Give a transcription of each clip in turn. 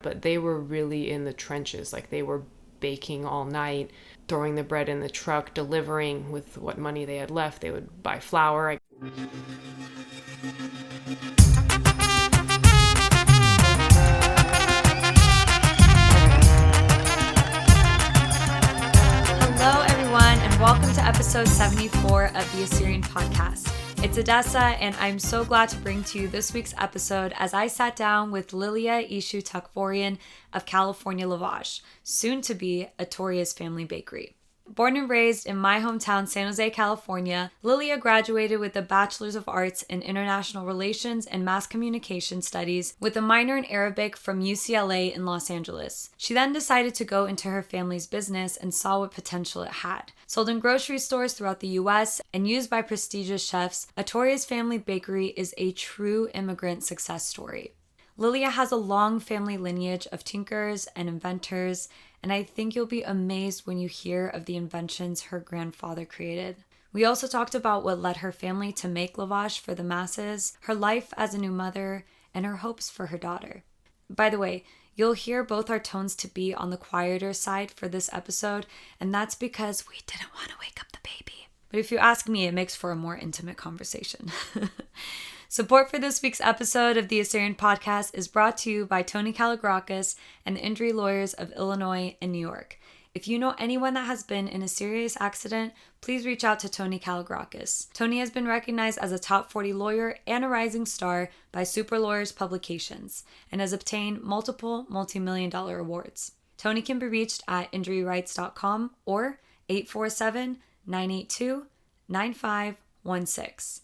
but they were really in the trenches. Like, they were baking all night, throwing the bread in the truck, delivering with what money they had left. They would buy flour. Hello, everyone, and welcome to episode 74 of the Assyrian Podcast. It's Odessa, and I'm so glad to bring to you this week's episode as I sat down with Lilea Eshoo Takvorian of California Lavash, soon to be Atoria's family bakery. Born and raised in my hometown, San Jose, California, Lilea graduated with a Bachelor's of Arts in International Relations and Mass Communication Studies with a minor in Arabic from UCLA in Los Angeles. She then decided to go into her family's business and saw what potential it had. Sold in grocery stores throughout the U.S. and used by prestigious chefs, Atoria's family bakery is a true immigrant success story. Lilea has a long family lineage of tinkers and inventors, and I think you'll be amazed when you hear of the inventions her grandfather created. We also talked about what led her family to make lavash for the masses, her life as a new mother, and her hopes for her daughter. By the way, you'll hear both our tones to be on the quieter side for this episode, and that's because we didn't want to wake up the baby. But if you ask me, it makes for a more intimate conversation. Support for this week's episode of the Assyrian Podcast is brought to you by Tony Kalogerakos and the injury lawyers of Illinois and New York. If you know anyone that has been in a serious accident, please reach out to Tony Kalogerakos. Tony has been recognized as a top 40 lawyer and a rising star by Super Lawyers Publications and has obtained multiple multi-million-dollar awards. Tony can be reached at injuryrights.com or 847-982-9516.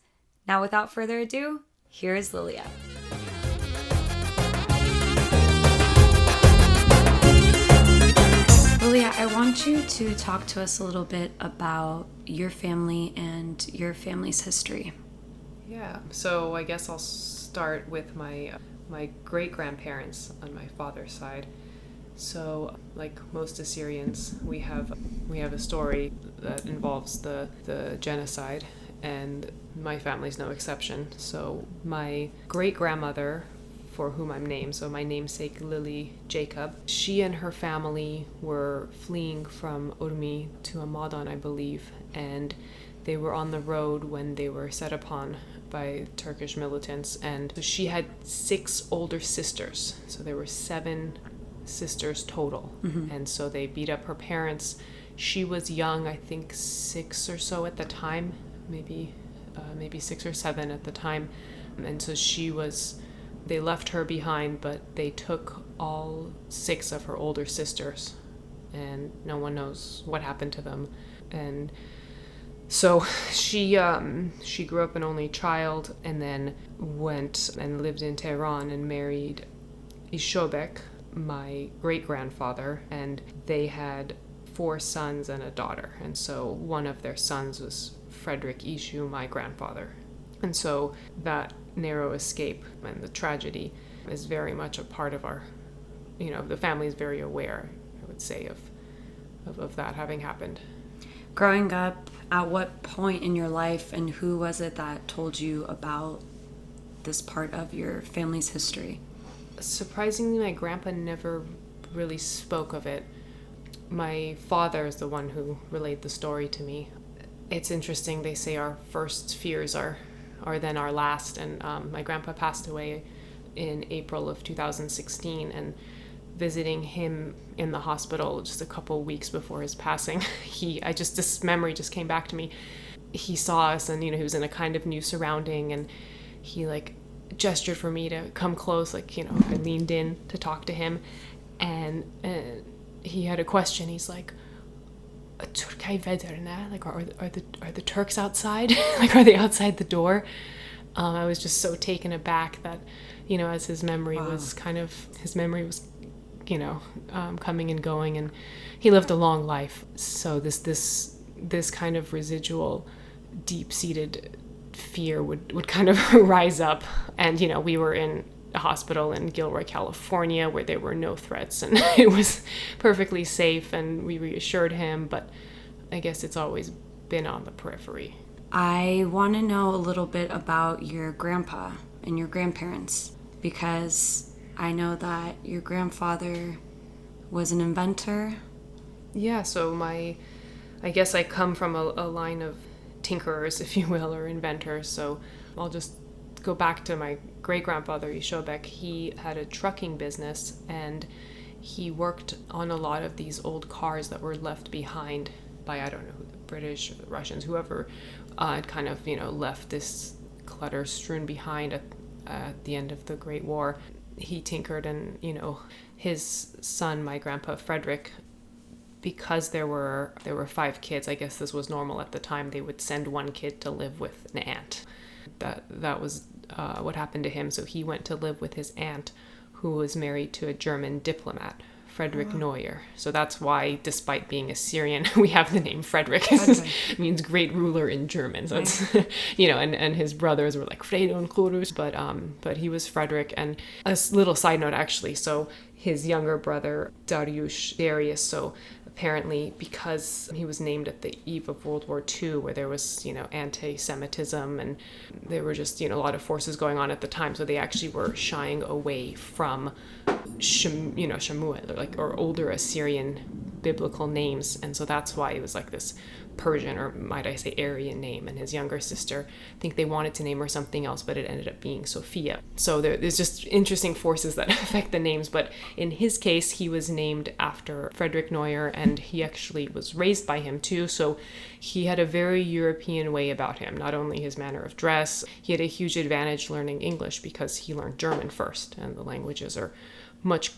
Now, without further ado, here is Lilea. Lilea, I want you to talk to us a little bit about your family and your family's history. Yeah, so I guess I'll start with my great-grandparents on my father's side. So, like most Assyrians, we have a story that involves the genocide, and my family's no exception. So my great-grandmother, for whom I'm named, so my namesake Lily Jacob, she and her family were fleeing from Urmi to Hamadan, I believe, and they were on the road when they were set upon by Turkish militants. And so she had 6 older sisters, so there were 7 sisters total. Mm-hmm. And so they beat up her parents. She was young, I think 6 or so at the time, maybe 6 or 7 at the time. And so they left her behind, but they took all 6 of her older sisters, and no one knows what happened to them. And so she grew up an only child, and then went and lived in Tehran and married Ishobek, my great-grandfather, and they had 4 sons and a daughter. And so one of their sons was Frederick Eshoo, my grandfather. And so that narrow escape and the tragedy is very much a part of our, the family is very aware, I would say, of that having happened. Growing up, at what point in your life and who was it that told you about this part of your family's history? Surprisingly, my grandpa never really spoke of it. My father is the one who relayed the story to me. It's interesting, they say our first fears are then our last, and my grandpa passed away in April of 2016, and visiting him in the hospital just a couple weeks before his passing, this memory just came back to me. He saw us, and he was in a kind of new surrounding, and he gestured for me to come close, I leaned in to talk to him, and he had a question. He's like, are the Turks outside? Are they outside the door? I was just so taken aback that, as his memory was coming and going, and he lived a long life. So this kind of residual, deep-seated fear would kind of rise up. And, we were in a hospital in Gilroy, California, where there were no threats, and it was perfectly safe, and we reassured him, but I guess it's always been on the periphery. I want to know a little bit about your grandpa and your grandparents, because I know that your grandfather was an inventor. Yeah, so I guess I come from a line of tinkerers, if you will, or inventors. So I'll just go back to my great-grandfather, Eshoo. He had a trucking business, and he worked on a lot of these old cars that were left behind by, I don't know, the British or the Russians, whoever had kind of, left this clutter strewn behind at the end of the Great War. He tinkered, and, his son, my grandpa Frederick, because there were 5 kids, I guess this was normal at the time, they would send one kid to live with an aunt. That was what happened to him. So he went to live with his aunt, who was married to a German diplomat, Frederick Neuer. So that's why, despite being Assyrian, we have the name Frederick. It means great ruler in German. So it's, and his brothers were like Fredo and Chorus, but he was Frederick. And a little side note, actually, so his younger brother, Darius, so apparently because he was named at the eve of World War II, where there was, anti-Semitism, and there were just, a lot of forces going on at the time. So they actually were shying away from, Shemuel, or older Assyrian biblical names. And so that's why it was like this Persian, or might I say Aryan name. And his younger sister, I think they wanted to name her something else, but it ended up being Sophia. So there's just interesting forces that affect the names. But in his case, he was named after Frederick Neuer, and he actually was raised by him too. So he had a very European way about him, not only his manner of dress. He had a huge advantage learning English because he learned German first, and the languages are much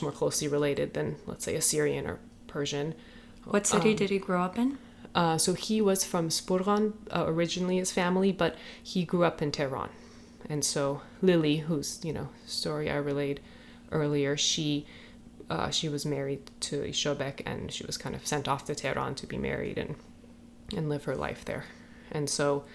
more closely related than, let's say, Assyrian or Persian. What city did he grow up in? So he was from Spurgan, originally, his family, but he grew up in Tehran. And so Lily, whose, story I relayed earlier, she was married to Eshoo, and she was kind of sent off to Tehran to be married and live her life there. And so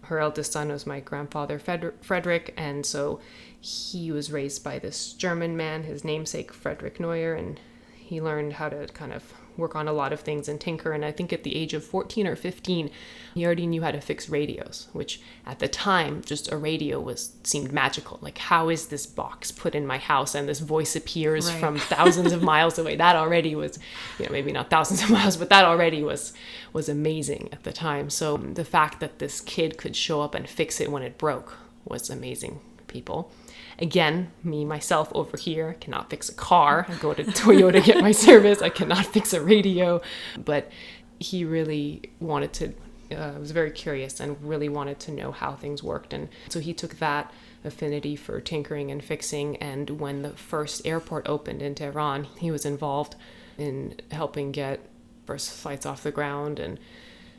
her eldest son was my grandfather, Frederick, and so he was raised by this German man, his namesake, Frederick Neuer, and he learned how to kind of work on a lot of things and tinker. And I think at the age of 14 or 15, he already knew how to fix radios, which at the time, just a radio seemed magical. Like, how is this box put in my house and this voice appears from thousands of miles away? That already was, maybe not thousands of miles, but that already was amazing at the time. So the fact that this kid could show up and fix it when it broke was amazing, people. Again, myself over here cannot fix a car. I go to Toyota to get my service. I cannot fix a radio. But he really wanted to, was very curious and really wanted to know how things worked. And so he took that affinity for tinkering and fixing. And when the first airport opened in Tehran, he was involved in helping get first flights off the ground. And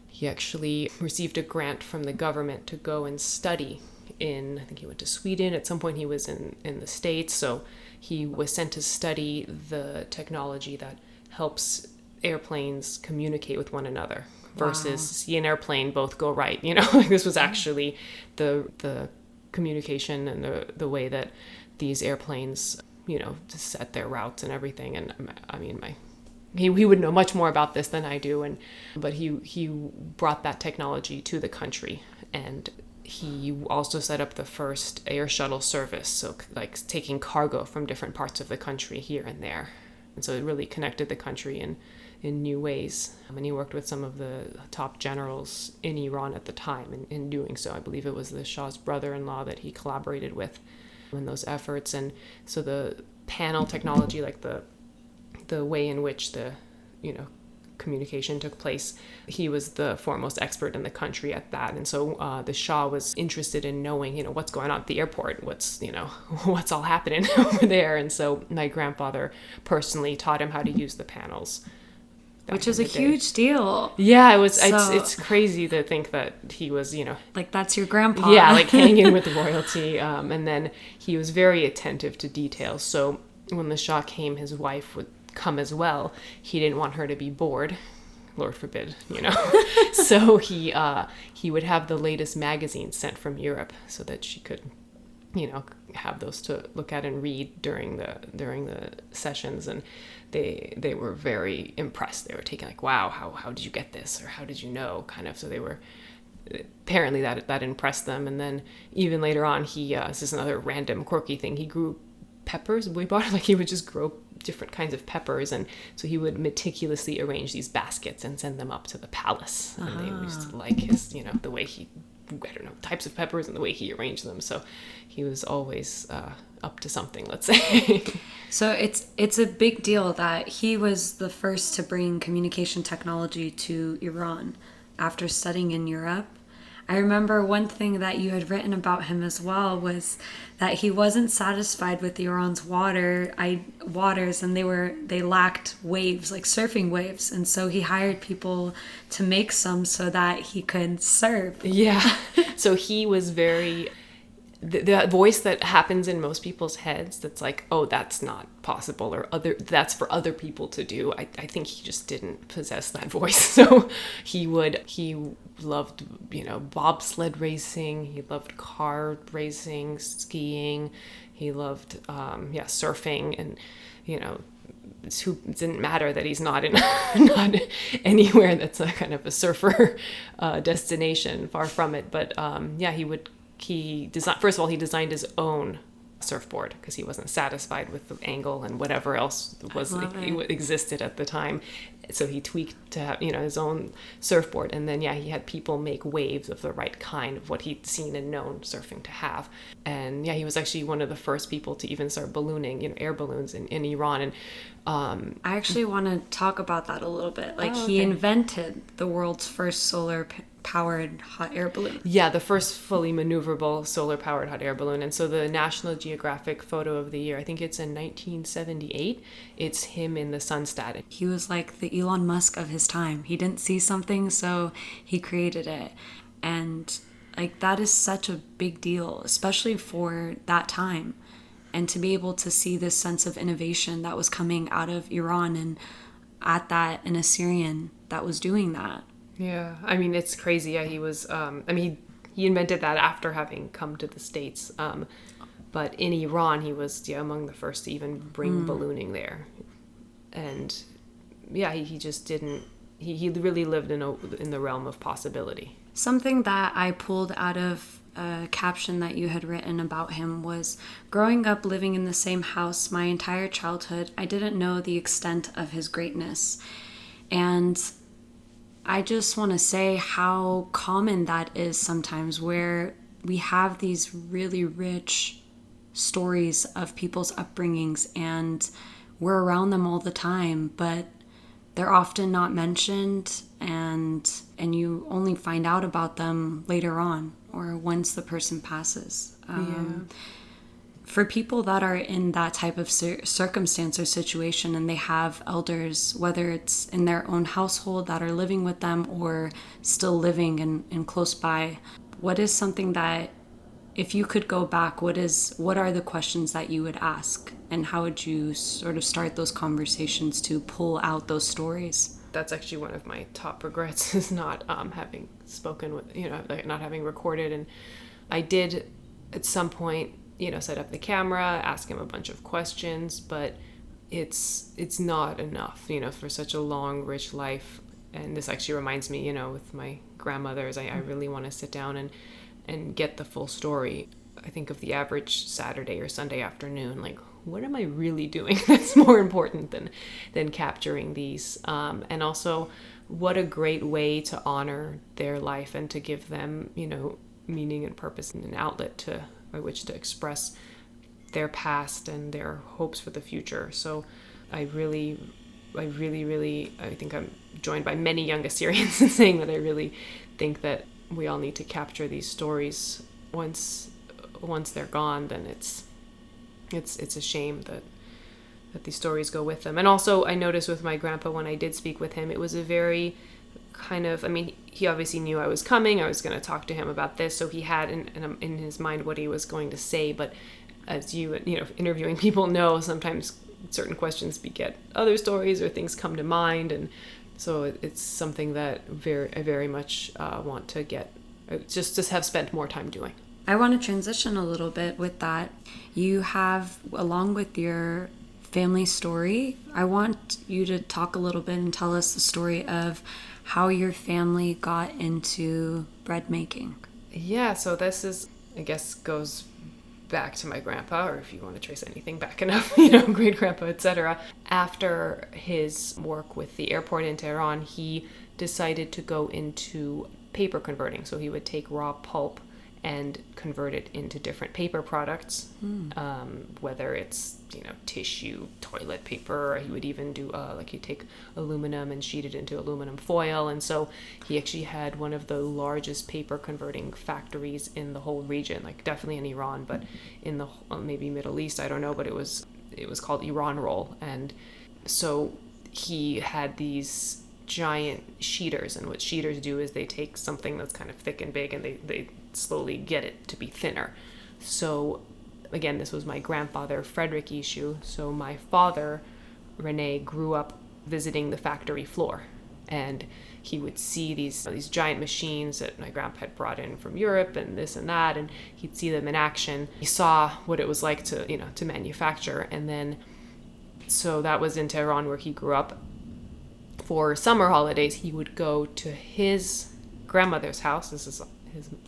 he actually received a grant from the government to go and study I think he went to Sweden. At some point he was in the States. So he was sent to study the technology that helps airplanes communicate with one another versus see an airplane both go right. This was actually the communication and the way that these airplanes, set their routes and everything. And I mean, he would know much more about this than I do. But he brought that technology to the country, and he also set up the first air shuttle service, so like taking cargo from different parts of the country here and there. And so it really connected the country in new ways. And he worked with some of the top generals in Iran at the time in doing so. I believe it was the Shah's brother-in-law that he collaborated with in those efforts. And so the panel technology, like the way in which the, communication took place, he was the foremost expert in the country at that. And so the Shah was interested in knowing, what's going on at the airport, what's all happening over there. And so my grandfather personally taught him how to use the panels, which is a huge deal. Yeah, it was. So, it's crazy to think that he was, like, that's your grandpa. Yeah, like hanging with royalty. And then he was very attentive to details. So when the Shah came, his wife would come as well. He didn't want her to be bored, Lord forbid, So he would have the latest magazines sent from Europe so that she could, have those to look at and read during the sessions. And they were very impressed. They were taken like, wow, how did you get this, or how did you know, kind of. So they were, apparently that impressed them. And then even later on, this is another random quirky thing, he grew peppers we bought. Like he would just grow different kinds of peppers, and so he would meticulously arrange these baskets and send them up to the palace. And they used to like his, the way he, I don't know, types of peppers and the way he arranged them. So he was always up to something, let's say. So it's a big deal that he was the first to bring communication technology to Iran after studying in Europe. I remember one thing that you had written about him as well was that he wasn't satisfied with Iran's waters, and they lacked waves, like surfing waves, and so he hired people to make some so that he could surf. Yeah. So he was very the voice that happens in most people's heads that's like, oh, that's not possible, or that's for other people to do. I think he just didn't possess that voice. So he loved, bobsled racing. He loved car racing, skiing. He loved, surfing, and, it didn't matter that he's not not anywhere that's a kind of a surfer destination, far from it. But he designed his own surfboard because he wasn't satisfied with the angle and whatever else existed at the time. So he tweaked to have, his own surfboard. And then, he had people make waves of the right kind of what he'd seen and known surfing to have. And he was actually one of the first people to even start ballooning, air balloons in Iran. And I actually want to talk about that a little bit. He invented the world's first solar-powered hot air balloon. Yeah, the first fully maneuverable solar-powered hot air balloon. And so the National Geographic photo of the year, I think it's in 1978, it's him in the Sunstadt. He was like the Elon Musk of his time. He didn't see something, so he created it. And that is such a big deal, especially for that time. And to be able to see this sense of innovation that was coming out of Iran, and at that, an Assyrian that was doing that. Yeah, I mean, it's crazy. Yeah, he was, he invented that after having come to the States. But in Iran, he was among the first to even bring ballooning there. And he just didn't, he really lived in the realm of possibility. Something that I pulled out of a caption that you had written about him was, growing up living in the same house my entire childhood, I didn't know the extent of his greatness. And I just want to say how common that is sometimes, where we have these really rich stories of people's upbringings and we're around them all the time, but they're often not mentioned, and you only find out about them later on or once the person passes. For people that are in that type of circumstance or situation, and they have elders, whether it's in their own household that are living with them or still living and close by, what is something that, if you could go back, what are the questions that you would ask, and how would you sort of start those conversations to pull out those stories? That's actually one of my top regrets, is not having spoken with, not having recorded. And I did at some point, set up the camera, ask him a bunch of questions, but it's not enough, for such a long, rich life. And this actually reminds me, with my grandmothers, I really want to sit down and get the full story. I think of the average Saturday or Sunday afternoon, like, what am I really doing that's more important than capturing these? And also, what a great way to honor their life and to give them, meaning and purpose and an outlet by which to express their past and their hopes for the future. So I really, I think I'm joined by many young Assyrians in saying that I really think that we all need to capture these stories. Once they're gone, then it's a shame that these stories go with them. And also, I noticed with my grandpa, when I did speak with him, it was a very kind of, he obviously knew I was coming. I was going to talk to him about this, so he had in his mind what he was going to say. But as interviewing people know, sometimes certain questions beget other stories or things come to mind, and so it's something that I very much want to just have spent more time doing. I want to transition a little bit with that. You have, along with your family story, I want you to talk a little bit and tell us the story of how your family got into bread making. Yeah, so this is, I guess, goes back to my grandpa, or if you want to trace anything back enough, great grandpa, etc. After his work with the airport in Tehran, he decided to go into paper converting. So he would take raw pulp and convert it into different paper products, whether it's, tissue, toilet paper, or he would even do, he'd take aluminum and sheet it into aluminum foil. And so he actually had one of the largest paper converting factories in the whole region, like definitely in Iran, but in the maybe Middle East, I don't know, but it was called Iran roll. And so he had these giant sheeters, and what sheeters do is they take something that's kind of thick and big and they slowly get it to be thinner. So again, this was my grandfather, Frederick Eshoo. So my father, Rene, grew up visiting the factory floor, and he would see these giant machines that my grandpa had brought in from Europe and this and that, and he'd see them in action. He saw what it was like to manufacture. And then, so that was in Tehran where he grew up. For summer holidays, he would go to his grandmother's house. This is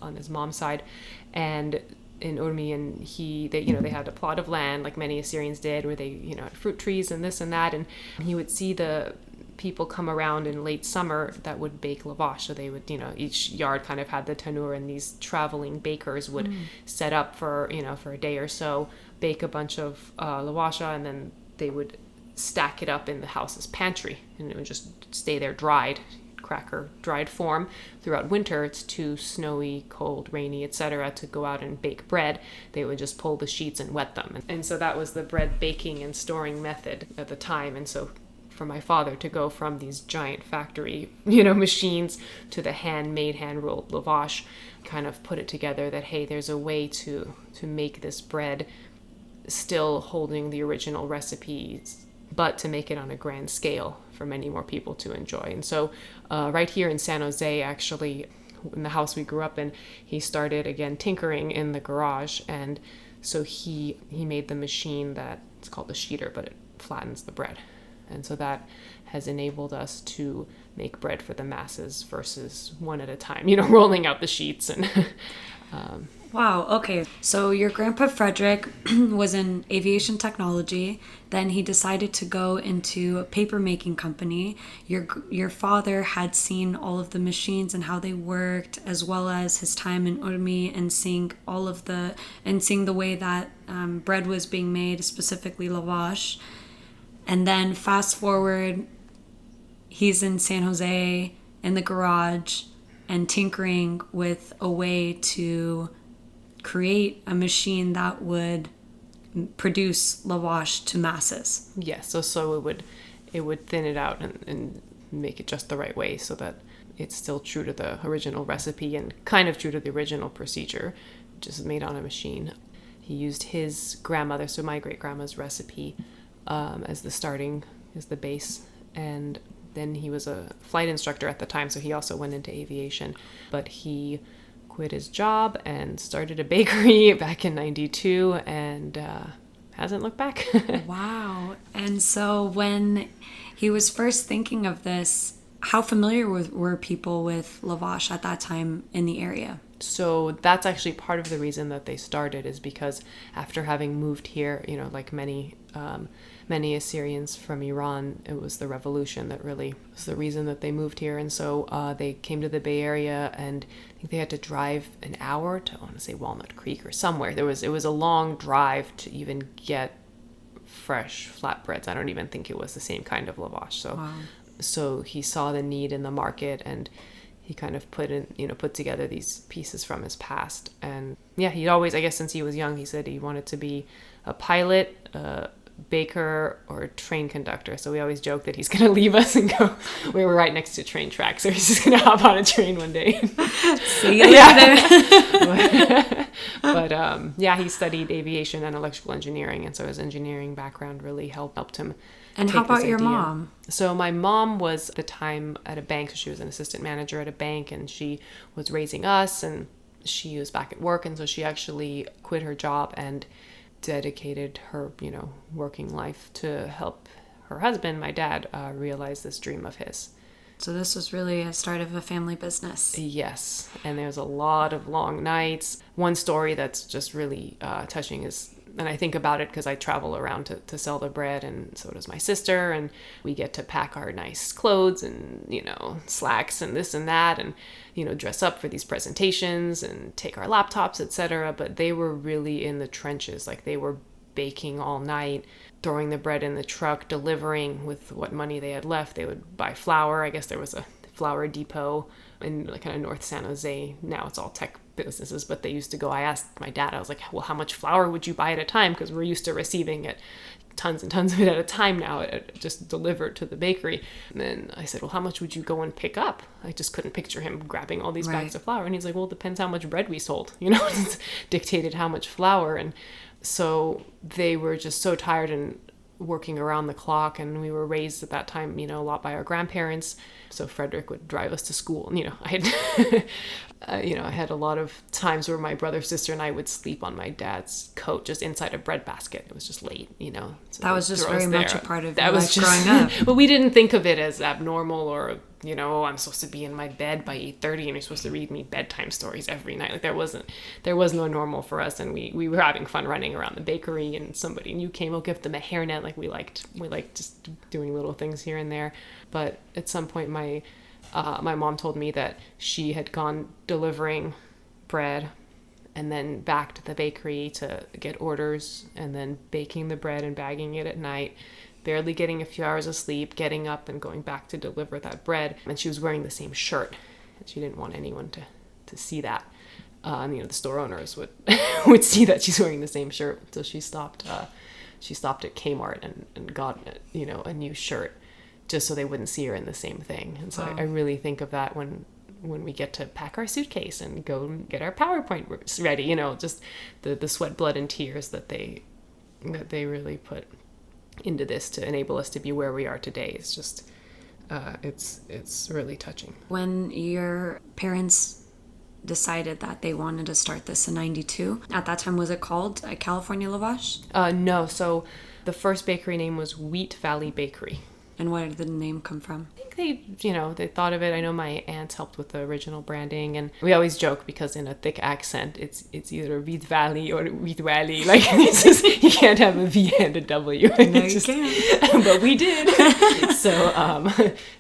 on his mom's side, and in Urmi, and they had a plot of land like many Assyrians did, where they had fruit trees and this and that, and he would see the people come around in late summer that would bake lavash. So they would, each yard kind of had the tanur, and these traveling bakers would set up for a day or so, bake a bunch of lavasha, and then they would stack it up in the house's pantry, and it would just stay there dried, cracker dried form throughout winter. It's too snowy, cold, rainy, etc. to go out and bake bread. They would just pull the sheets and wet them. And so that was the bread baking and storing method at the time. And so for my father to go from these giant factory, machines to the handmade, hand-rolled lavash, kind of put it together that, hey, there's a way to make this bread still holding the original recipes, but to make it on a grand scale for many more people to enjoy. And so right here in San Jose, actually, in the house we grew up in, he started, again, tinkering in the garage. And so he made the machine that, it's called the sheeter, but it flattens the bread. And so that has enabled us to make bread for the masses versus one at a time, rolling out the sheets. And Wow. Okay. So your grandpa Frederick was in aviation technology. Then he decided to go into a paper making company. Your father had seen all of the machines and how they worked, as well as his time in Urmi and seeing the way that bread was being made, specifically lavash. And then fast forward, he's in San Jose in the garage and tinkering with a way to create a machine that would produce lavash to masses. Yes, so it would thin it out and make it just the right way so that it's still true to the original recipe and kind of true to the original procedure, just made on a machine. He used his grandmother, so my great-grandma's recipe, as the base, and then he was a flight instructor at the time, so he also went into aviation, but he quit his job and started a bakery back in 92 and hasn't looked back. Wow. And so when he was first thinking of this, how familiar were people with lavash at that time in the area? So that's actually part of the reason that they started, is because after having moved here, like many Assyrians from Iran, it was the revolution that really was the reason that they moved here. And so they came to the Bay Area, and I think they had to drive an hour to, I want to say, Walnut Creek or somewhere. It was a long drive to even get fresh flatbreads. I don't even think it was the same kind of lavash. So, wow. So he saw the need in the market, and he kind of put together these pieces from his past. And yeah, he'd always, I guess since he was young, he said he wanted to be a pilot, a baker, or a train conductor. So we always joke that he's going to leave us and go. We were right next to train tracks, so he's just going to hop on a train one day. See you later. But yeah, he studied aviation and electrical engineering, and so his engineering background really helped him. And how about your mom? So my mom was at the time at a bank. So she was an assistant manager at a bank, and she was raising us, and she was back at work. And so she actually quit her job and dedicated her, working life to help her husband, my dad, realize this dream of his. So this was really a start of a family business. Yes, and there's a lot of long nights. One story that's just really touching is, and I think about it because I travel around to sell the bread, and so does my sister, and we get to pack our nice clothes and, slacks and this and that, and, dress up for these presentations and take our laptops, etc. But they were really in the trenches. Like, they were baking all night, throwing the bread in the truck, delivering with what money they had left. They would buy flour. I guess there was a flour depot in kind of North San Jose. Now it's all tech businesses, but they used to go. I asked my dad, I was like, well, how much flour would you buy at a time? Because we're used to receiving it, tons and tons of it at a time now, just delivered to the bakery. And then I said, well, how much would you go and pick up? I just couldn't picture him grabbing all these bags of flour. And he's like, well, it depends how much bread we sold. It's dictated how much flour. And so they were just so tired and working around the clock. And we were raised at that time, a lot by our grandparents. So Frederick would drive us to school. And, I had, I had a lot of times where my brother, sister, and I would sleep on my dad's coat just inside a bread basket. It was just late, So that was just very much a part of your life growing up. But we didn't think of it as abnormal or, I'm supposed to be in my bed by 8:30 and you're supposed to read me bedtime stories every night. Like, there was no normal for us. And we were having fun running around the bakery, and somebody new came, give them a hairnet. Like, we liked just doing little things here and there. But at some point, my mom told me that she had gone delivering bread and then back to the bakery to get orders, and then baking the bread and bagging it at night, barely getting a few hours of sleep, getting up and going back to deliver that bread. And she was wearing the same shirt, and she didn't want anyone to see that. The store owners would see that she's wearing the same shirt. So she stopped at Kmart and got a new shirt, just so they wouldn't see her in the same thing. And so I really think of that when we get to pack our suitcase and go and get our PowerPoint ready, just the sweat, blood, and tears that they really put into this to enable us to be where we are today. It's just, it's really touching. When your parents decided that they wanted to start this in 92, at that time, was it called California Lavash? No. So the first bakery name was Wheat Valley Bakery. And where did the name come from? I think they thought of it. I know my aunts helped with the original branding, and we always joke because in a thick accent, it's either Wheat Valley or Wheat Valley. Like, it's just, you can't have a V and a W. No, you can't. But we did.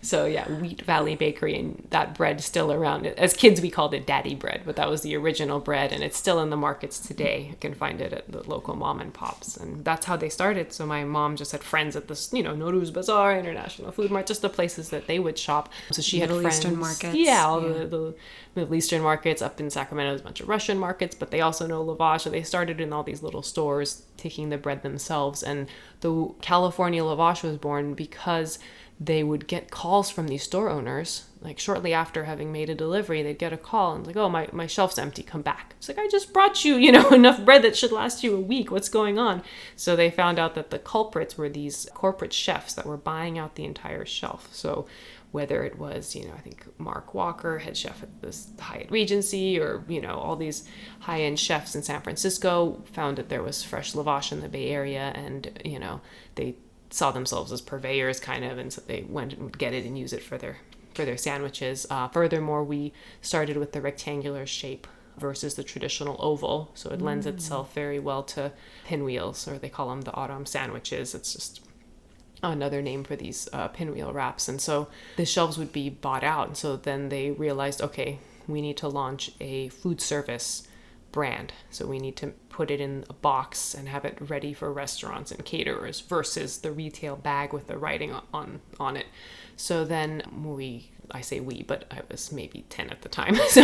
So yeah, Wheat Valley Bakery, and that bread's still around. As kids, we called it Daddy bread, but that was the original bread, and it's still in the markets today. You can find it at the local mom and pops, and that's how they started. So my mom just had friends at this, Nowruz Bazaar, International Food Mart, just the places that they would shop. So she had friends. Middle Eastern markets. Yeah, all the Middle Eastern markets. Up in Sacramento, there's a bunch of Russian markets, but they also know Lavash. So they started in all these little stores taking the bread themselves. And the California Lavash was born because they would get calls from these store owners. Like, shortly after having made a delivery, they'd get a call and like, oh, my shelf's empty, come back. It's like, I just brought you, enough bread that should last you a week. What's going on? So they found out that the culprits were these corporate chefs that were buying out the entire shelf. So whether it was, I think Mark Walker, head chef at this Hyatt Regency, or, all these high-end chefs in San Francisco found that there was fresh lavash in the Bay Area, and, they saw themselves as purveyors kind of, and so they went and would get it and use it for their sandwiches. Furthermore, we started with the rectangular shape versus the traditional oval, so it lends itself very well to pinwheels, or they call them the autumn sandwiches. It's just another name for these pinwheel wraps. And so the shelves would be bought out, and so then they realized, okay, we need to launch a food service brand. So we need to put it in a box and have it ready for restaurants and caterers versus the retail bag with the writing on it. So then I say we, but I was maybe 10 at the time. So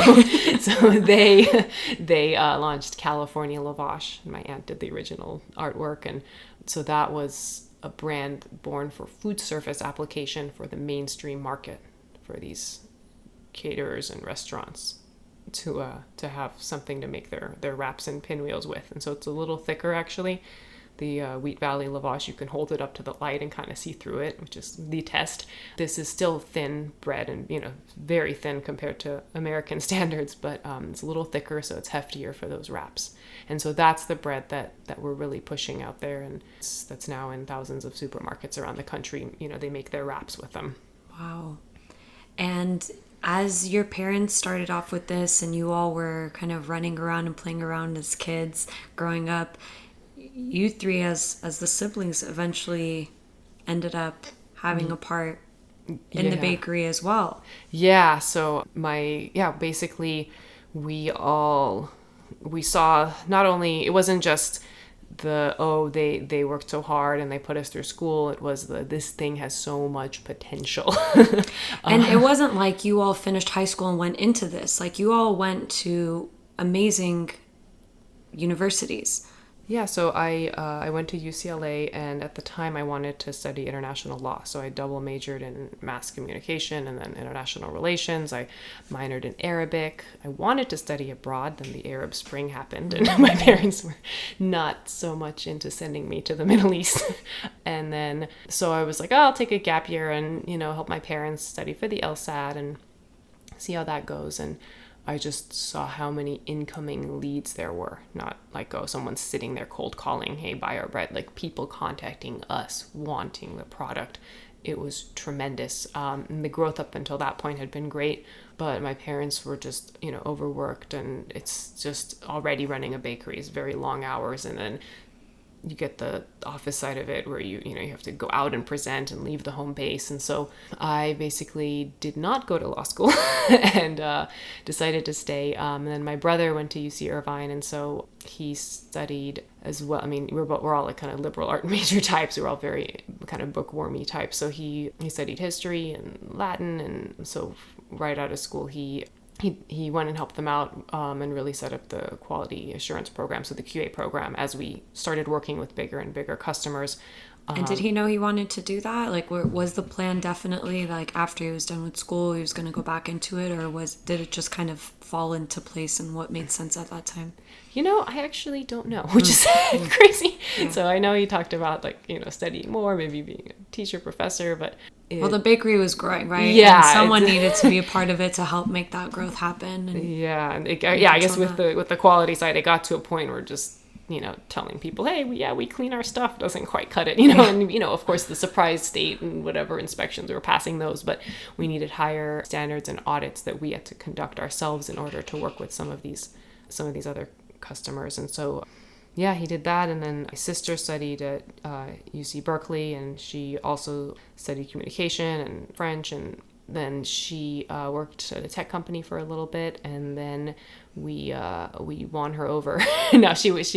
they launched California Lavash. My aunt did the original artwork. And so that was a brand born for food service application for the mainstream market for these caterers and restaurants to have something to make their wraps and pinwheels with. And so it's a little thicker, actually. The Wheat Valley Lavash, you can hold it up to the light and kind of see through it, which is the test. This is still thin bread and, very thin compared to American standards, but it's a little thicker, so it's heftier for those wraps. And so that's the bread that we're really pushing out there, and that's now in thousands of supermarkets around the country. They make their wraps with them. Wow. And as your parents started off with this and you all were kind of running around and playing around as kids growing up, you three as the siblings eventually ended up having a part in the bakery as well. Yeah. So basically we saw not only, it wasn't just they worked so hard and they put us through school. It was this thing has so much potential. And it wasn't like you all finished high school and went into this. Like, you all went to amazing universities. Yeah, so I went to UCLA, and at the time I wanted to study international law. So I double majored in mass communication and then international relations. I minored in Arabic. I wanted to study abroad, then the Arab Spring happened, and my parents were not so much into sending me to the Middle East. And then, so I was like, I'll take a gap year and, help my parents study for the LSAT and see how that goes. And I just saw how many incoming leads there were. Not like, someone's sitting there cold calling, hey, buy our bread. Like, people contacting us, wanting the product. It was tremendous. And the growth up until that point had been great, but my parents were just, overworked, and it's just already running a bakery is very long hours. And then you get the office side of it where you have to go out and present and leave the home base. And so I basically did not go to law school and decided to stay. And then my brother went to UC Irvine, and so he studied as well. I mean, we're all like kind of liberal art major types. We're all very kind of bookwormy types. So he studied history and Latin, and so right out of school he went and helped them out and really set up the quality assurance program, so the QA program, as we started working with bigger and bigger customers. And did he know he wanted to do that? Like, was the plan definitely like after he was done with school, he was going to go back into it, or did it just kind of fall into place and what made sense at that time? I actually don't know, which is crazy. Yeah. So I know he talked about studying more, maybe being a teacher, professor, but the bakery was growing, right? Yeah. And someone needed to be a part of it to help make that growth happen. And I guess with the quality side, it got to a point where just, telling people, hey, we clean our stuff doesn't quite cut it, and, of course the surprise state and whatever inspections, we were passing those, but we needed higher standards and audits that we had to conduct ourselves in order to work with some of these other customers. And so he did that. And then my sister studied at UC Berkeley, and she also studied communication and French, and then she worked at a tech company for a little bit, and then we won her over. No, she's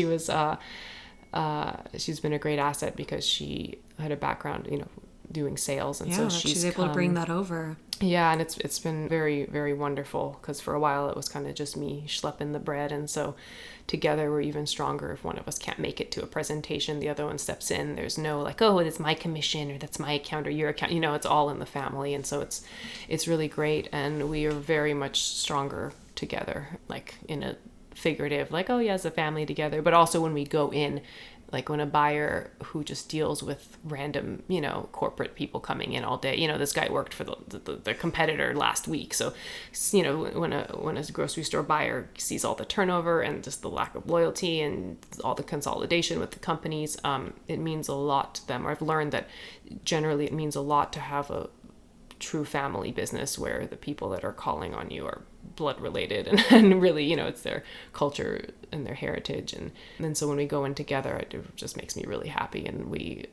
been a great asset because she had a background, doing sales, and so she's able to bring that over. Yeah, and it's been very, very wonderful, because for a while it was kind of just me schlepping the bread, and so together we're even stronger. If one of us can't make it to a presentation, the other one steps in. There's no like, oh, that's my commission, or that's my account, or your account. It's all in the family, and so it's really great, and we are very much stronger together, like in a figurative, like, oh yeah, as a family together, but also when we go in, like when a buyer who just deals with random, corporate people coming in all day, this guy worked for the competitor last week. So, when a grocery store buyer sees all the turnover and just the lack of loyalty and all the consolidation with the companies, it means a lot to them. I've learned that generally it means a lot to have a true family business where the people that are calling on you are blood related, and really, it's their culture and their heritage, and so when we go in together, it just makes me really happy, and we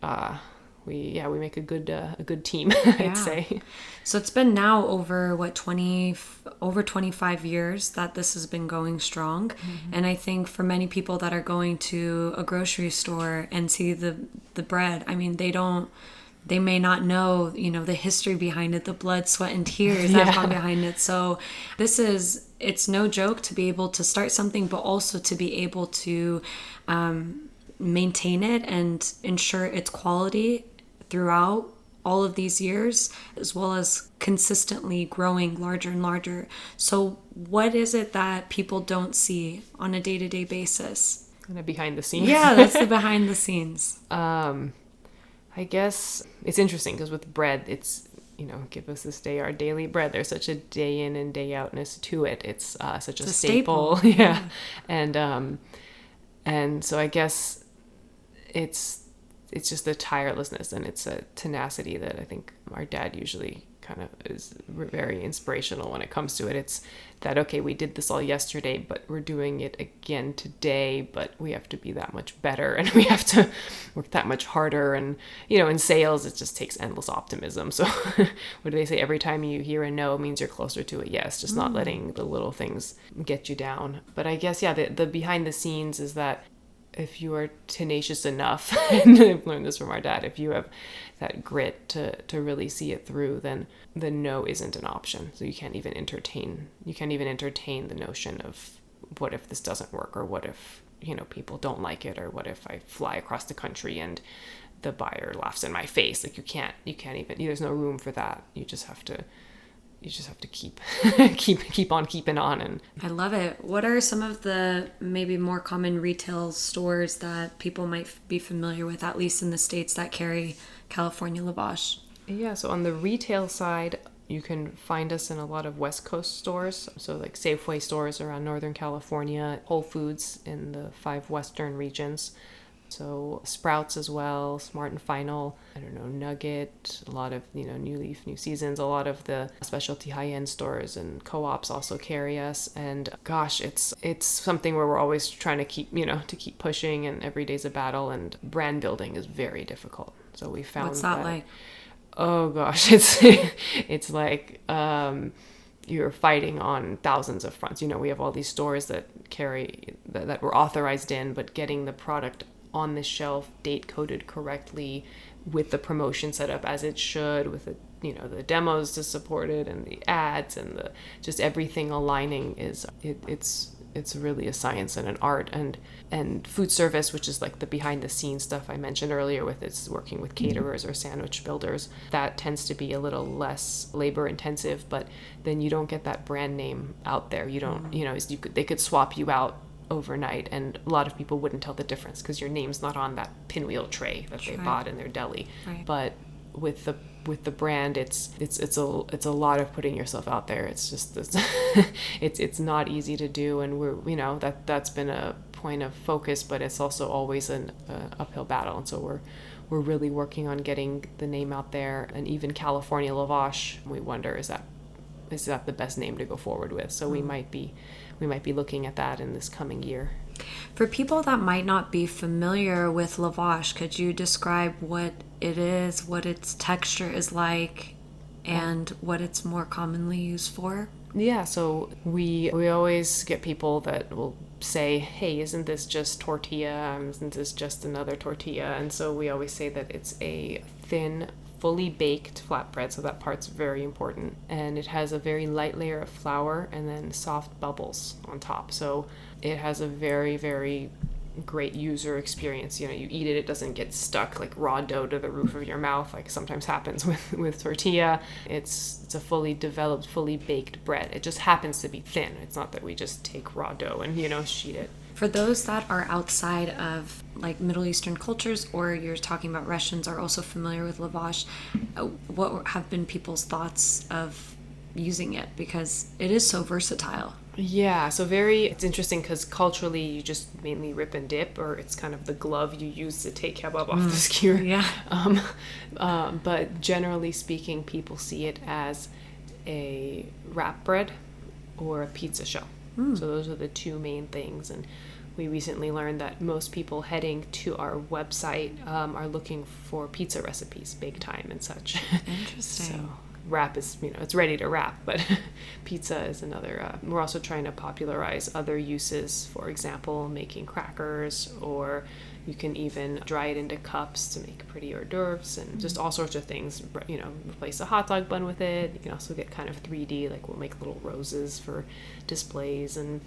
make a good team. I'd say. So it's been now over 25 years that this has been going strong. Mm-hmm. And I think for many people that are going to a grocery store and see the bread, I mean, they may not know, the history behind it, the blood, sweat, and tears that have gone behind it. So it's no joke to be able to start something, but also to be able to maintain it and ensure its quality throughout all of these years, as well as consistently growing larger and larger. So what is it that people don't see on a day-to-day basis? Kind of behind the scenes. Yeah, that's the behind the scenes. I guess it's interesting because with bread, it's, give us this day our daily bread. There's such a day in and day outness to it. It's such a staple. Yeah. And so I guess it's it's just the tirelessness, and it's a tenacity that I think our dad usually kind of is very inspirational when it comes to it. It's that, okay, we did this all yesterday, but we're doing it again today, but we have to be that much better, and we have to work that much harder. And, in sales, it just takes endless optimism. So what do they say? Every time you hear a no means you're closer to a yes, just not letting the little things get you down. But I guess, the behind the scenes is that if you are tenacious enough, and I've learned this from our dad, if you have that grit to really see it through, then the no isn't an option. So you can't even entertain the notion of, what if this doesn't work, or what if, people don't like it, or what if I fly across the country and the buyer laughs in my face. Like you can't even, there's no room for that. You just have to keep on keeping on. And I love it. What are some of the maybe more common retail stores that people might be familiar with, at least in the States, that carry California Lavash? Yeah, so on the retail side, you can find us in a lot of West Coast stores. So like Safeway stores around Northern California, Whole Foods in the 5 Western regions. So Sprouts as well, Smart and Final, Nugget, a lot of, New Leaf, New Seasons, a lot of the specialty high-end stores and co-ops also carry us. And gosh, it's something where we're always trying to keep pushing, and every day's a battle, and brand building is very difficult. So we found What's that like? Oh gosh, it's like you're fighting on thousands of fronts. We have all these stores that we're authorized in, but getting the product on the shelf, date coded correctly, with the promotion set up as it should, with the demos to support it, and the ads, and just everything aligning it's really a science and an art. And food service, which is like the behind the scenes stuff I mentioned earlier, with it's working with caterers or sandwich builders, that tends to be a little less labor intensive, but then you don't get that brand name out there. You don't, they could swap you out overnight, and a lot of people wouldn't tell the difference because your name's not on that pinwheel tray that they bought in their deli. Right. But with the brand, it's a lot of putting yourself out there. It's just this it's not easy to do, and we're that's been a point of focus, but it's also always an uphill battle. And so we're really working on getting the name out there. And even California Lavash, we wonder, is that the best name to go forward with? So we might be looking at that in this coming year. For people that might not be familiar with lavash, could you describe what it is, what its texture is like, and what it's more commonly used for? Yeah, so we always get people that will say, hey, isn't this just tortilla? Isn't this just another tortilla? And so we always say that it's a thin, fully baked flatbread, so that part's very important. And it has a very light layer of flour and then soft bubbles on top. So it has a very, very great user experience. You eat it, it doesn't get stuck like raw dough to the roof of your mouth like sometimes happens with tortilla. It's a fully developed, fully baked bread. It just happens to be thin. It's not that we just take raw dough and sheet it. For those that are outside of like Middle Eastern cultures, or you're talking about Russians are also familiar with lavash, what have been people's thoughts of using it? Because it is so versatile. Yeah, so it's interesting because culturally you just mainly rip and dip, or it's kind of the glove you use to take kebab off the skewer. Yeah. But generally speaking, people see it as a wrap bread or a pizza shell. So those are the two main things. And we recently learned that most people heading to our website are looking for pizza recipes, bake time and such. Interesting. So wrap is, it's ready to wrap, but pizza is another. We're also trying to popularize other uses, for example, making crackers, or you can even dry it into cups to make pretty hors d'oeuvres and just all sorts of things. Replace a hot dog bun with it. You can also get kind of 3D, like we'll make little roses for displays, and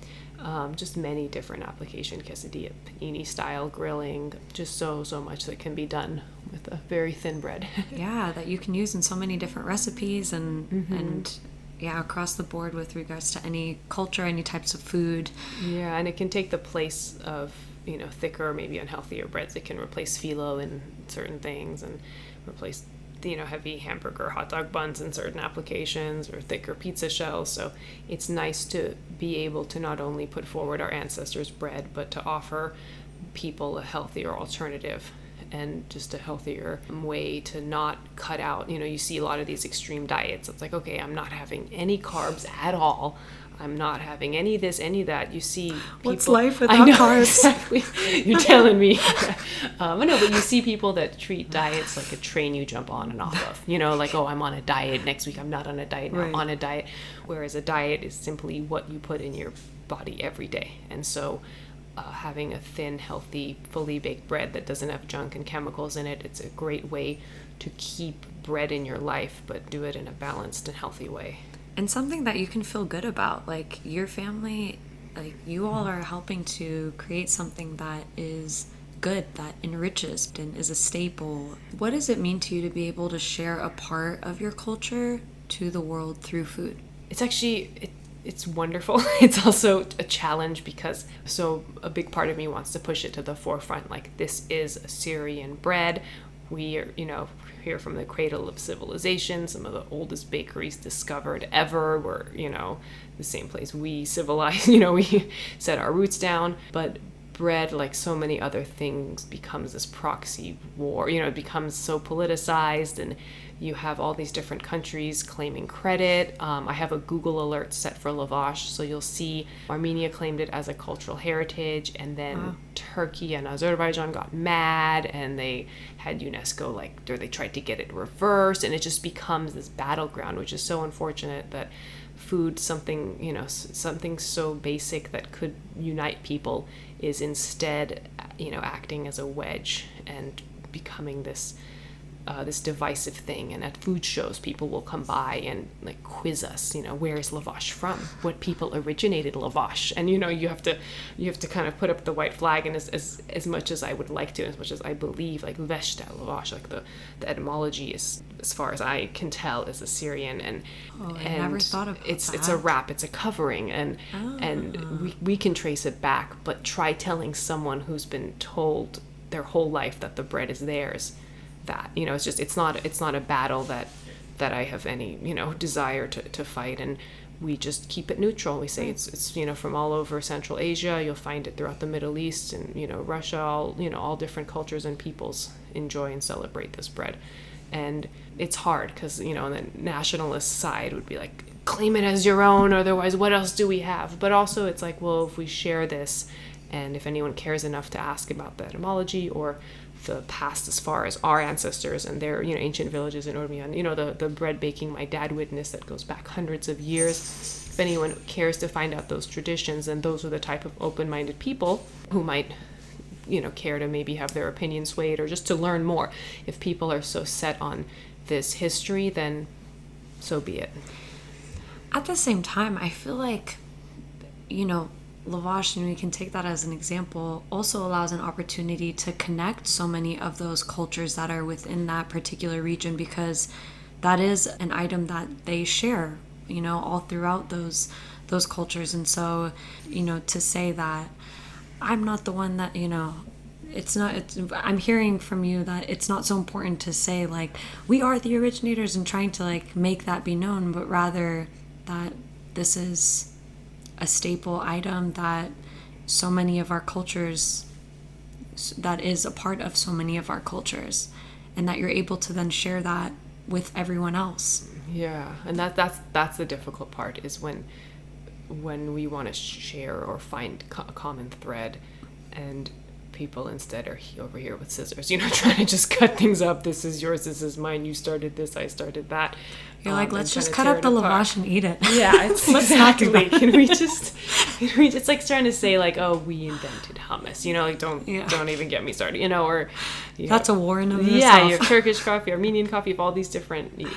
just many different application, quesadilla, panini style, grilling, just so much that can be done with a very thin bread. Yeah, that you can use in so many different recipes and yeah, across the board with regards to any culture, any types of food. Yeah, and it can take the place of thicker, maybe unhealthier breads. It can replace phyllo in certain things, and replace heavy hamburger, hot dog buns in certain applications, or thicker pizza shells. So it's nice to be able to not only put forward our ancestors' bread, but to offer people a healthier alternative and just a healthier way to not cut out. You see a lot of these extreme diets. It's like, okay, I'm not having any carbs at all. I'm not having any this, any that. You see people... What's life without carbs? Exactly. You're telling me. I know, but you see people that treat diets like a train you jump on and off of. Like, oh, I'm on a diet. Next week, I'm not on a diet. Now I'm on a diet. Whereas a diet is simply what you put in your body every day. And so having a thin, healthy, fully baked bread that doesn't have junk and chemicals in it, it's a great way to keep bread in your life, but do it in a balanced and healthy way. And something that you can feel good about, like your family, like you all are helping to create something that is good, that enriches and is a staple. What does it mean to you to be able to share a part of your culture to the world through food? It's actually, it's wonderful. It's also a challenge because a big part of me wants to push it to the forefront. Like, this is Assyrian bread. We are, here from the cradle of civilization, some of the oldest bakeries discovered ever. We're, the same place we civilized, we set our roots down. But bread, like so many other things, becomes this proxy war. It becomes so politicized, and you have all these different countries claiming credit. I have a Google alert set for lavash, so you'll see Armenia claimed it as a cultural heritage, and then Turkey and Azerbaijan got mad, and they had UNESCO they tried to get it reversed, and it just becomes this battleground, which is so unfortunate that food, something so basic that could unite people, is instead acting as a wedge and becoming this divisive thing. And at food shows, people will come by and like quiz us, where is lavash from? What people originated lavash? And you have to kind of put up the white flag. And as much as I would like to, as much as I believe, like veshta lavash, like the etymology is, as far as I can tell, is Assyrian. And I never thought of it's that. It's a wrap, it's a covering, and we can trace it back. But try telling someone who's been told their whole life that the bread is theirs, that it's not a battle that I have any desire to fight, and we just keep it neutral. We say it's from all over Central Asia. You'll find it throughout the Middle East and Russia. All different cultures and peoples enjoy and celebrate this bread. And it's hard because the nationalist side would be like, claim it as your own, otherwise what else do we have? But also it's like, well, if we share this, and if anyone cares enough to ask about the etymology or the past as far as our ancestors and their ancient villages in Ormian, the bread baking my dad witnessed that goes back hundreds of years. If anyone cares to find out those traditions, and those are the type of open-minded people who might care to maybe have their opinion swayed or just to learn more. If people are so set on this history, then so be it. At the same time, I feel like lavash, and we can take that as an example, also allows an opportunity to connect so many of those cultures that are within that particular region, because that is an item that they share, all throughout those cultures. And so, to say that I'm not the one that, I'm hearing from you that it's not so important to say like we are the originators and trying to like make that be known, but rather that this is a staple item that so many of our cultures, that is a part of so many of our cultures, and that you're able to then share that with everyone else. Yeah, and that's the difficult part, is when we want to share or find a common thread, and people instead are over here with scissors, trying to just cut things up. This is yours, this is mine, you started this, I started that. You're like, let's just cut up the lavash and eat it. Yeah, it's exactly. Can we just it's like trying to say like, oh, we invented hummus, like don't even get me started, or that's a war in of itself. Yeah, you have Turkish coffee, Armenian coffee, all these different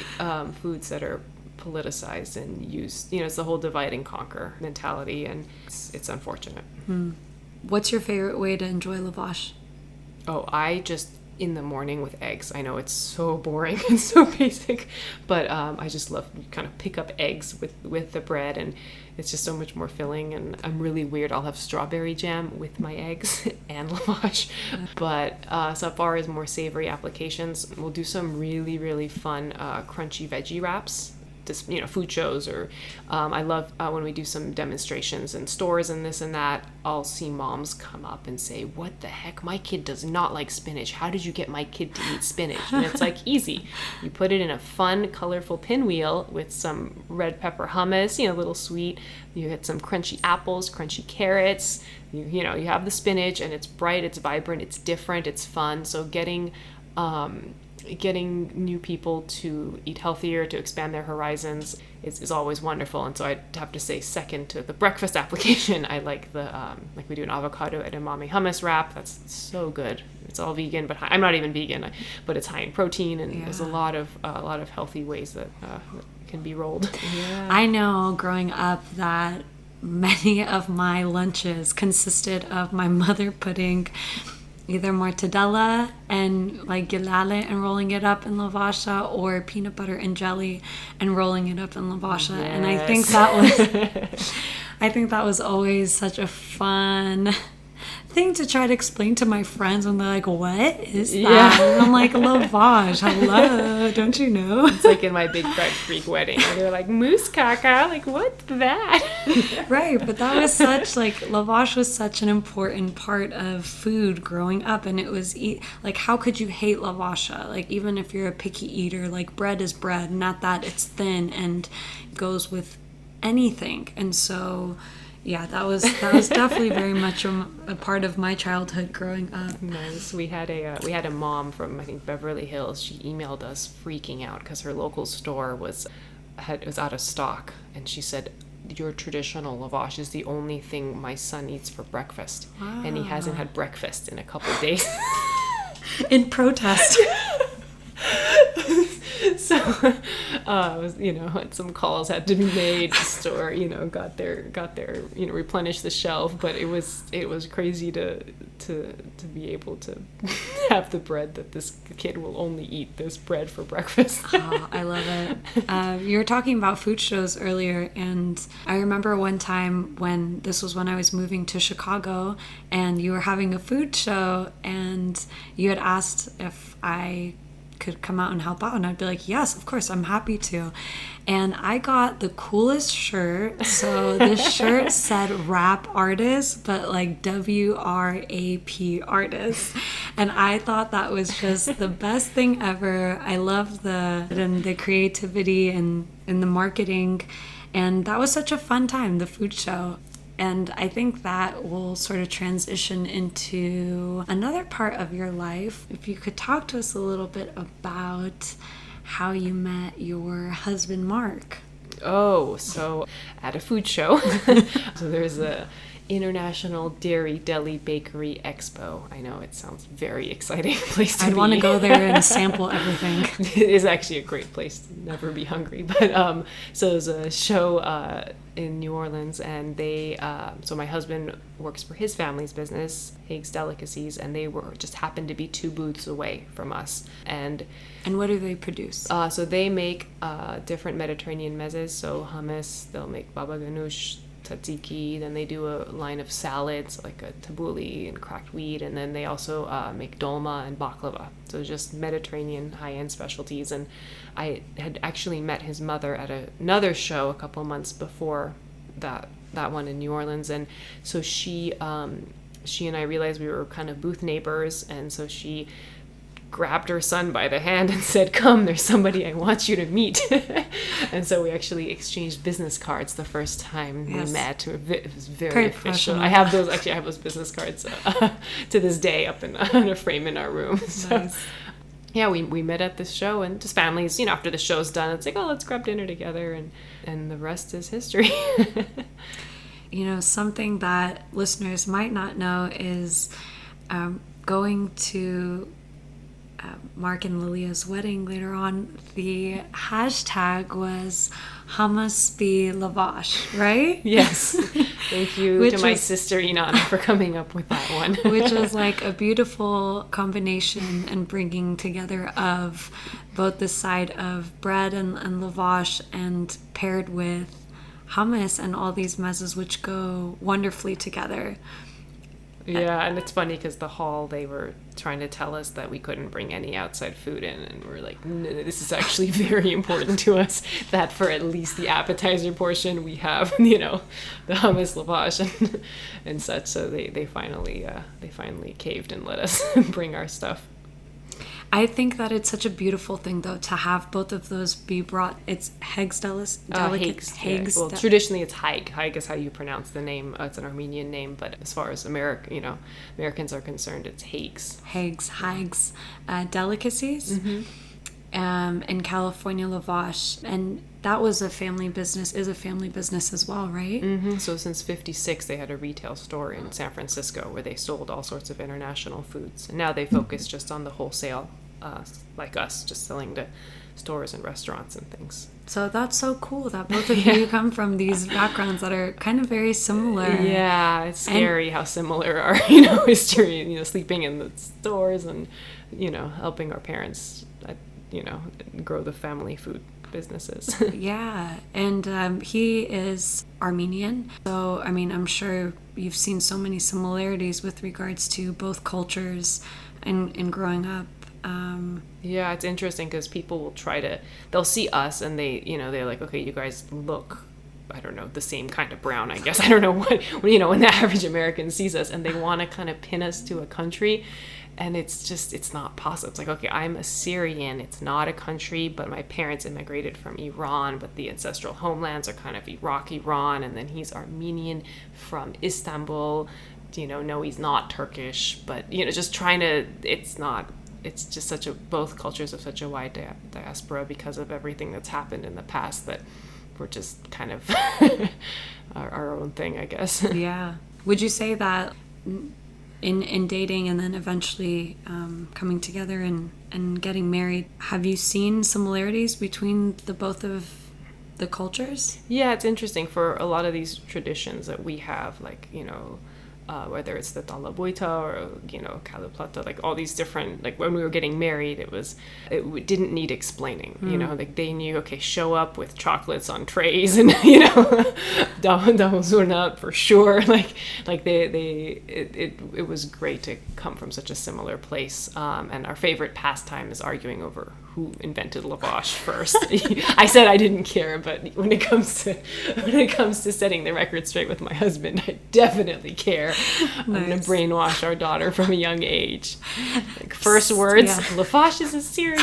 foods that are politicized and used, it's the whole divide and conquer mentality, and it's unfortunate. What's your favorite way to enjoy lavash? Oh, I just, in the morning with eggs. I know it's so boring and so basic, but I just love kind of pick up eggs with the bread, and it's just so much more filling. And I'm really weird. I'll have strawberry jam with my eggs and lavash. But so far as more savory applications, we'll do some really, really fun crunchy veggie wraps. just, food shows, or I love when we do some demonstrations in stores and this and that, I'll see moms come up and say, what the heck, my kid does not like spinach. How did you get my kid to eat spinach? And it's like, easy. You put it in a fun, colorful pinwheel with some red pepper hummus, a little sweet. You get some crunchy apples, crunchy carrots. You have the spinach, and it's bright, it's vibrant, it's different, it's fun. So getting new people to eat healthier, to expand their horizons is always wonderful. And so I'd have to say, second to the breakfast application, I like like we do an avocado edamame hummus wrap. That's so good. It's all vegan, but I'm not even vegan, but it's high in protein, and there's a lot of healthy ways that can be rolled. Yeah. I know growing up that many of my lunches consisted of my mother putting either mortadella and like gilale and rolling it up in lavasha, or peanut butter and jelly and rolling it up in lavasha. Yes. And I think that was always such a fun thing to try to explain to my friends when they're like, what is that? Yeah. And I'm like, lavash, hello, don't you know? It's like in my big fat Greek wedding, and they're like, moose caca, like, what's that? Right, but that was lavash was such an important part of food growing up, and it was, like, how could you hate lavasha? Like, even if you're a picky eater, like, bread is bread, not that it's thin and goes with anything. And so yeah, that was definitely very much a part of my childhood growing up. Nice. We had a mom from, I think, Beverly Hills. She emailed us freaking out because her local store was out of stock, and she said, your traditional lavash is the only thing my son eats for breakfast. Wow. And he hasn't had breakfast in a couple of days. In protest. So, some calls had to be made. The store, got their, replenish the shelf. But it was crazy to be able to have the bread that this kid will only eat this bread for breakfast. Oh, I love it. You were talking about food shows earlier, and I remember one time when I was moving to Chicago, and you were having a food show, and you had asked if I could come out and help out, and I'd be like, yes, of course, I'm happy to. And I got the coolest shirt. So this shirt said rap artist, but like WRAP artist, and I thought that was just the best thing ever. I love the creativity and the marketing, and that was such a fun time, the food show. And I think that will sort of transition into another part of your life. If you could talk to us a little bit about how you met your husband, Mark. Oh, so at a food show. So there's a International Dairy Deli Bakery Expo. I know it sounds very exciting place to be. I'd want to go there and sample everything. It is actually a great place to never be hungry. But so there's a show in New Orleans, and they so my husband works for his family's business, Hague's Delicacies, and they just happened to be 2 booths away from us. And what do they produce? So they make different Mediterranean mezes. So hummus, they'll make baba ganoush, tzatziki, then they do a line of salads like a tabbouleh and cracked wheat, and then they also make dolma and baklava, so just Mediterranean high-end specialties. And I had actually met his mother at another show a couple months before that one in New Orleans, and so she and I realized we were kind of booth neighbors, and so she grabbed her son by the hand and said, come, there's somebody I want you to meet. And so we actually exchanged business cards the first time we met. It was very official. I have those business cards to this day up in a frame in our room. So, nice. Yeah, we met at this show, and just families, after the show's done, it's like, oh, let's grab dinner together, and the rest is history. Something that listeners might not know is going to Mark and Lilea's wedding later on, the hashtag was hummus be lavash, right? Yes. Thank you to my sister Inan for coming up with that one. Which was like a beautiful combination and bringing together of both the side of bread and lavash, and paired with hummus and all these mezes which go wonderfully together. Yeah, and it's funny because the hall, they were trying to tell us that we couldn't bring any outside food in, and we're like, no, this is actually very important to us that for at least the appetizer portion we have, the hummus lavash and such. So they finally caved and let us bring our stuff. I think that it's such a beautiful thing, though, to have both of those be brought. It's Haig's Haig's. Yeah. Well, traditionally it's Haig. Haig is how you pronounce the name. It's an Armenian name, but as far as Americans are concerned, it's Haig's. Haig's delicacies. Mm-hmm. In California Lavash, and that was is a family business as well, right? Mm-hmm. So since '56, they had a retail store in San Francisco where they sold all sorts of international foods, and now they focus just on the wholesale, like us, just selling to stores and restaurants and things. So that's so cool that both of you come from these backgrounds that are kind of very similar. Yeah, it's scary how similar our history, sleeping in the stores and helping our parents grow the family food businesses. Yeah, and he is Armenian. So, I mean, I'm sure you've seen so many similarities with regards to both cultures and growing up. Yeah, it's interesting because people will they'll see us and they're like, okay, you guys look, I don't know, the same kind of brown, I guess. I don't know what, when the average American sees us, and they want to kind of pin us to a country. And it's not possible. It's like, okay, I'm Assyrian. It's not a country, but my parents immigrated from Iran, but the ancestral homelands are kind of Iraq, Iran, and then he's Armenian from Istanbul. No, he's not Turkish, but, just trying to, it's just both cultures have such a wide diaspora because of everything that's happened in the past that we're just kind of our own thing, I guess. Yeah. Would you say that in dating and then eventually coming together and getting married, have you seen similarities between the both of the cultures? Yeah, it's interesting for a lot of these traditions that we have, like, whether it's the Talabuita or, Kaliplata, like all these different, like when we were getting married, it didn't need explaining, like they knew, okay, show up with chocolates on trays and, Davulzurna for sure. It was great to come from such a similar place. And our favorite pastime is arguing over who invented lavash first. I said I didn't care, but when it comes to setting the record straight with my husband, I definitely care. Nice. I'm gonna brainwash our daughter from a young age. First words, lavash is Assyrian.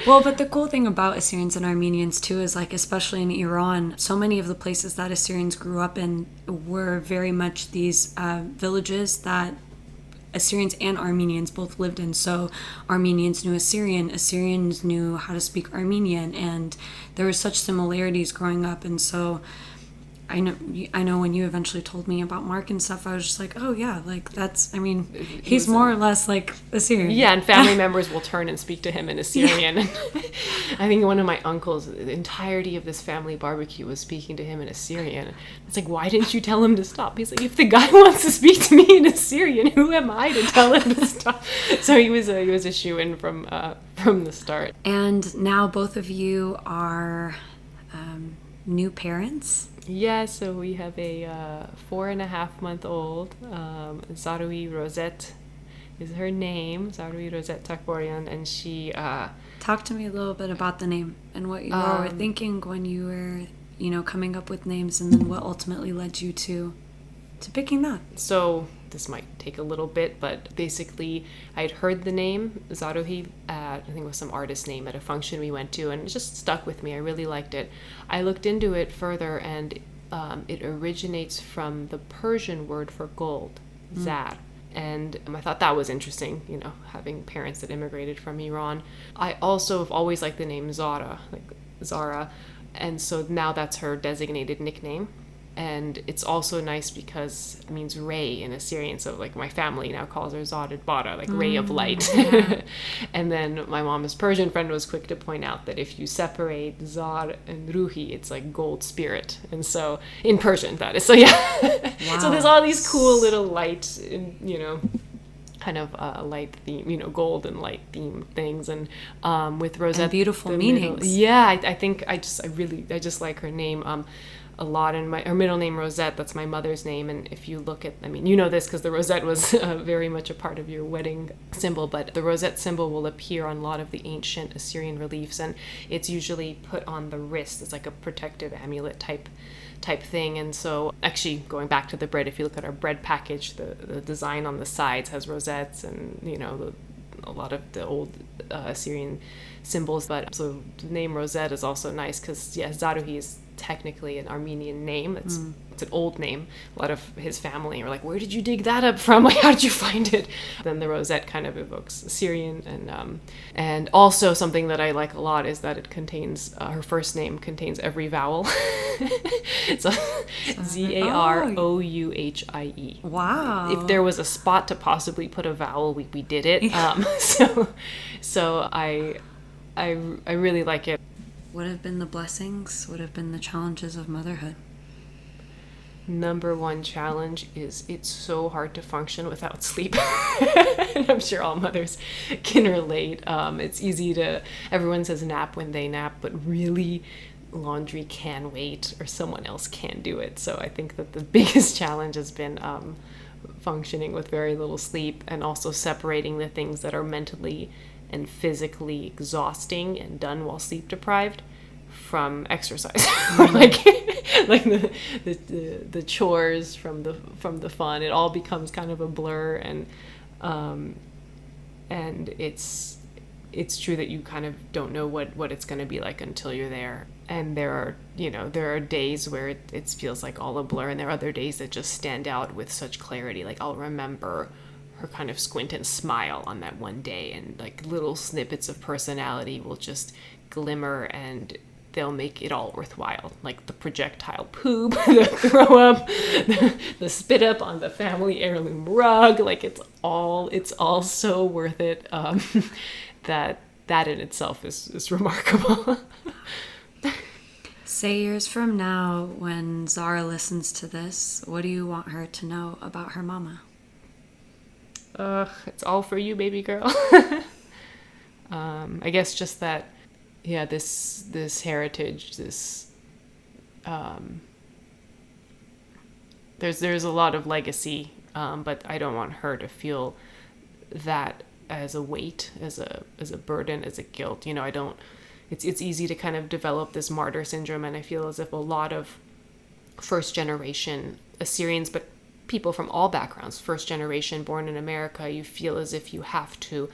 Well, but the cool thing about Assyrians and Armenians too is, like, especially in Iran, so many of the places that Assyrians grew up in were very much these villages that Assyrians and Armenians both lived in. So Armenians knew Assyrian, Assyrians knew how to speak Armenian, and there were such similarities growing up. And so I know when you eventually told me about Mark and stuff, I was just like, oh yeah, like that's, I mean, he's more or less like Assyrian. Yeah, and family members will turn and speak to him in Assyrian. Yeah. I think one of my uncles, the entirety of this family barbecue was speaking to him in Assyrian. It's like, why didn't you tell him to stop? He's like, if the guy wants to speak to me in Assyrian, who am I to tell him to stop? So he was a shoo-in from the start. And now both of you are new parents. Yeah, so we have a 4.5-month-old, Zarui Rosette is her name, Zarui Eshoo Takvorian, and she... Talk to me a little bit about the name and what you were thinking when you were, coming up with names, and then what ultimately led you to picking that. So this might take a little bit, but basically I had heard the name Zaruhi I think it was some artist name at a function we went to, and it just stuck with me. I really liked it. I looked into it further, and it originates from the Persian word for gold, zar. And I thought that was interesting, having parents that immigrated from Iran. I also have always liked the name Zara, and so now that's her designated nickname. And it's also nice because it means ray in Assyrian. So, like, my family now calls her Zared Bara, like ray of light. Yeah. And then my mom's Persian friend was quick to point out that if you separate Zar and Ruhi, it's like gold spirit. And so, in Persian, that is. So, yeah. Wow. So there's all these cool little light, kind of light theme, gold and light theme things, and with Rosette, and beautiful meanings. Yeah, I think I just like her name. a lot. And her middle name Rosette, that's my mother's name. And if you look at, I mean, you know this because the rosette was very much a part of your wedding symbol, but the rosette symbol will appear on a lot of the ancient Assyrian reliefs, and it's usually put on the wrist. It's like a protective amulet type thing. And so actually going back to the bread, if you look at our bread package, the design on the sides has rosettes and, you know, a lot of the old Assyrian symbols. But so the name Rosette is also nice because, yeah, Zaruhi is technically an Armenian name. It's an old name. A lot of his family are like, where did you dig that up from? Like, how did you find it? Then the Rosette kind of evokes Assyrian. And also something that I like a lot is that it contains, her first name contains every vowel. It's Zarouhie. Wow. If there was a spot to possibly put a vowel, we did it. So I really like it. What have been the blessings? What have been the challenges of motherhood? Number one challenge is it's so hard to function without sleep. I'm sure all mothers can relate. It's easy to, everyone says nap when they nap, but really laundry can wait or someone else can do it. So I think that the biggest challenge has been functioning with very little sleep, and also separating the things that are mentally and physically exhausting and done while sleep deprived from exercise. like the chores from the fun. It all becomes kind of a blur, and it's true that you kind of don't know what it's going to be like until you're there. And there are days where it feels like all a blur, and there are other days that just stand out with such clarity. Like I'll remember her kind of squint and smile on that one day, and like little snippets of personality will just glimmer, and they'll make it all worthwhile. Like the projectile poop, the throw up, the spit up on the family heirloom rug. Like it's all so worth it. That in itself is remarkable. Say years from now, when Zara listens to this, what do you want her to know about her mama? It's all for you, baby girl. I guess just that, yeah, this heritage, there's a lot of legacy, but I don't want her to feel that as a weight, as a burden, as a guilt. You know, it's easy to kind of develop this martyr syndrome, and I feel as if a lot of first generation Assyrians, but people from all backgrounds, first generation born in America, you feel as if you have to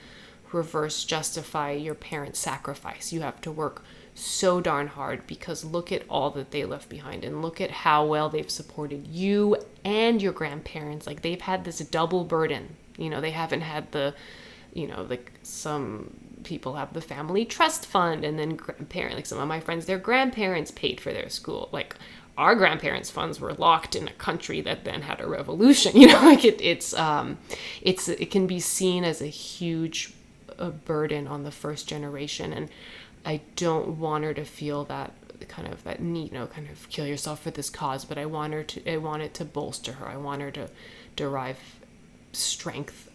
reverse justify your parents' sacrifice. You have to work so darn hard because look at all that they left behind, and look at how well they've supported you and your grandparents. Like they've had this double burden. You know, they haven't had like some people have the family trust fund, and then like some of my friends, their grandparents paid for their school. Like our grandparents' funds were locked in a country that then had a revolution. You know, like it can be seen as a huge burden on the first generation, and I don't want her to feel that need, kind of kill yourself for this cause. But I want it to bolster her. I want her to derive strength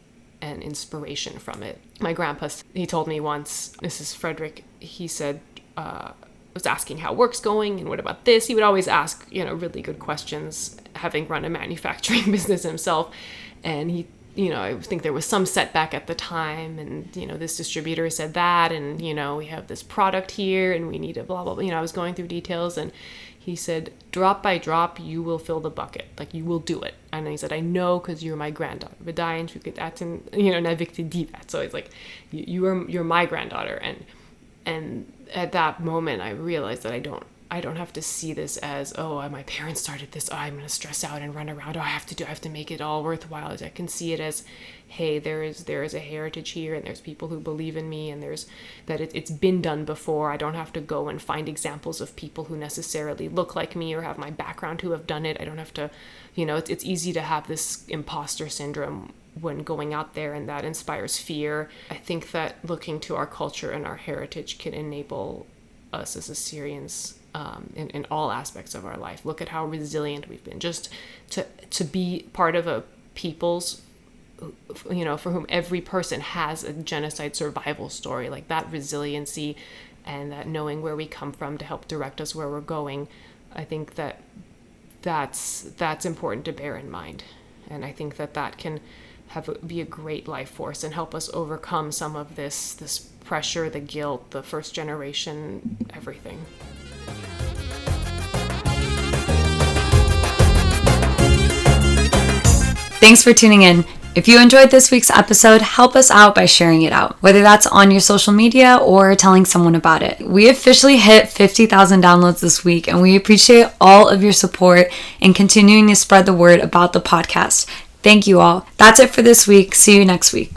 and inspiration from it. My grandpa, he told me once, this is Frederick, he said, was asking how work's going and what about this. He would always ask, really good questions, having run a manufacturing business himself. And he, I think there was some setback at the time, and, this distributor said that, and, we have this product here and we need a blah, blah, blah. I was going through details, and he said, drop by drop, you will fill the bucket. Like, you will do it. And he said, I know, because you're my granddaughter. So it's like, you're my granddaughter. And at that moment, I realized that I don't have to see this as, my parents started this. I'm going to stress out and run around. I have to make it all worthwhile. I can see it as, hey, there is a heritage here, and there's people who believe in me, and there's that it's been done before. I don't have to go and find examples of people who necessarily look like me or have my background who have done it. I don't have to, it's easy to have this imposter syndrome when going out there, and that inspires fear. I think that looking to our culture and our heritage can enable us as Assyrians in all aspects of our life. Look at how resilient we've been. Just to be part of a people's, for whom every person has a genocide survival story, like that resiliency and that knowing where we come from to help direct us where we're going. I think that's important to bear in mind. And I think that can be a great life force and help us overcome some of this pressure, the guilt, the first generation, everything. Thanks for tuning in. If you enjoyed this week's episode, help us out by sharing it out, whether that's on your social media or telling someone about it. We officially hit 50,000 downloads this week, and we appreciate all of your support in continuing to spread the word about the podcast. Thank you all. That's it for this week. See you next week.